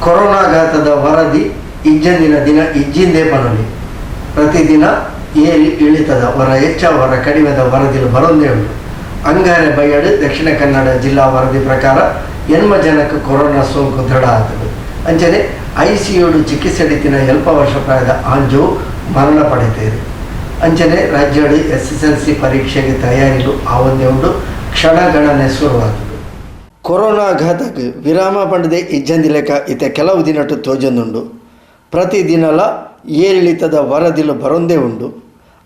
ಕೊರೋನಾಘಾತದ ವರದಿ ಇಜ್ಜಂದಿನ ದಿನ ಇಜ್ಜಿಂದೇ ಪನಲಿ ಪ್ರತಿದಿನ ಏರಿ ಇಳಿತದ ವರ ಹೆಚ್ಚ ವರ ಕಡಿಮೆದ ವರದಿಲು ಬರೊಂದೇ ಉಂಟು. ಅಂಗಾರೆ ಬಯ್ಯಡು ದಕ್ಷಿಣ ಕನ್ನಡ ಜಿಲ್ಲಾ ವರದಿ ಪ್ರಕಾರ ಎನ್ಮ ಜನಕ್ಕೆ ಕೊರೋನಾ ಸೋಂಕು ದೃಢ ಆದದು. ಅಂಚನೆ ICU ಚಿಕಿತ್ಸೆಡಿತಿನ 7 ವರ್ಷ ಪ್ರಾಯದ ಆಂಜು ಮರಣ ಪಡೆದಿದೆ. ಅಂಚನೆ ರಾಜ್ಯಡು SSLC ಪರೀಕ್ಷೆಗೆ ತಯಾರಿಲು ಆವೊಂದೇ ಉಂಟು. ಕ್ಷಣಗಣನೆ ಶುರುವಾದದು. ಕೊರೋನಾಘಾತಕ್ಕೆ ವಿರಾಮ ಪಡೆದೇ ಇಜ್ಜಂದಿ ಲೆಕ್ಕ ಇತ ಕೆಲವು ದಿನಟ್ಟು ತೋಜೊಂದುಂಡು. ಪ್ರತಿದಿನಲ ಏರಿಳಿತದ ವರದಿಲು ಬರೊಂದೇ ಉಂಡು.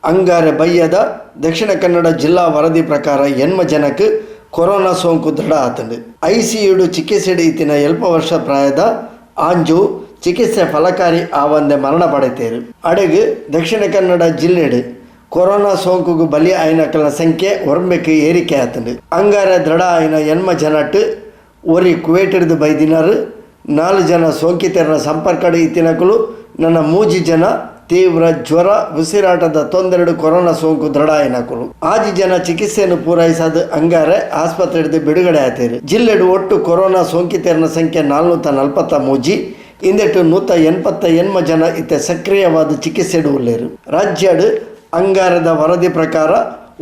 ಅಂಗಾರೆ ಬಯ್ಯದ ದಕ್ಷಿಣ ಕನ್ನಡ ಜಿಲ್ಲಾ ವರದಿ ಪ್ರಕಾರ ಎನ್ಮ ಜನಕ್ಕೆ ಕೊರೋನಾ ಸೋಂಕು ದೃಢ ಆತಂಡು. ICU ಚಿಕಿತ್ಸೆಡು ಇತ್ತಿನ 7 ವರ್ಷ ಪ್ರಾಯದ ಆಂಜು ಚಿಕಿತ್ಸೆ ಫಲಕಾರಿ ಆವಂದೆ ಮರಣ ಪಡೆತೇರು. ಅಡೆಗೆ ದಕ್ಷಿಣ ಕನ್ನಡ ಜಿಲ್ಲೆಡು ಕೊರೋನಾ ಸೋಂಕುಗೂ ಬಲಿ ಆಯ್ನಕಲ್ನ ಸಂಖ್ಯೆ ಒರಂಬೆಕ್ಕೆ ಏರಿಕೆ ಆತಂಡು. ಅಂಗಾರೆ ದೃಢ ಆಯ್ನ ಎನ್ಮ ಜನಟ್ಟು ಒರಿ ಕುವೇಟಿಡ್ದು ಬೈದಿನರು 4 ಜನ ಸೋಂಕಿತರನ ಸಂಪರ್ಕಡು ಇತ್ತಿನಕಲು ನನ್ನ 3 ಜನ ತೀವ್ರ ಜ್ವರ ಉಸಿರಾಟದ ತೊಂದರೆಡು ಕೊರೋನಾ ಸೋಂಕು ದೃಢ ಆಯ್ನಕಲು 6 ಜನ ಚಿಕಿತ್ಸೆಯನ್ನು ಪೂರೈಸದು ಅಂಗಾರೆ ಆಸ್ಪತ್ರೆ ಹಿಡಿದು ಬಿಡುಗಡೆ ಆತೇರು. ಜಿಲ್ಲೆಡು ಒಟ್ಟು ಕೊರೋನಾ ಸೋಂಕಿತರನ ಸಂಖ್ಯೆ 443. ಇಂದೆಟ್ಟು 180 ಜನ ಇತ್ತೆ ಸಕ್ರಿಯವಾದ ಚಿಕಿತ್ಸೆಡು ಉಳ್ಳೇರು. ರಾಜ್ಯಡು ಅಂಗಾರದ ವರದಿ ಪ್ರಕಾರ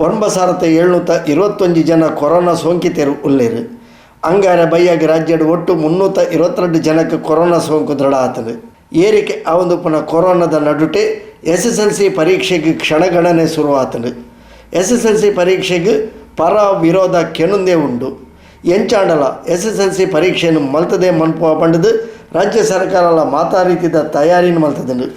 9721 ಜನ ಕೊರೋನಾ ಸೋಂಕಿತರು ಉಳ್ಳೇರು. ಅಂಗಾರೆ ಬೈಯಾಗಿ ರಾಜ್ಯಡು ಒಟ್ಟು 322 ಜನಕ್ಕೆ ಕೊರೋನಾ ಸೋಂಕು ದೃಢ ಆತದೆ. ಏರಿಕೆ ಆವೊಂದು ಪುನಃ ಕೊರೋನಾದ ನಡುಟೆ SSLC ಪರೀಕ್ಷೆಗೆ ಕ್ಷಣಗಣನೆ ಶುರುವಾತದೆ. SSLC ಪರೀಕ್ಷೆಗೆ ಪರ ವಿರೋಧ ಕೆಣುಂದೇ ಉಂಡು. ಎಂಚಾಂಡಲ SSLC ಪರೀಕ್ಷೆಯನ್ನು ಮಲ್ತದೆ ಮನ್ಪುವ ಪಂಡದು ರಾಜ್ಯ ಸರ್ಕಾರಲ ಮಾತಾರೀತಿದ ತಯಾರಿನ ಮಲ್ತದೆ.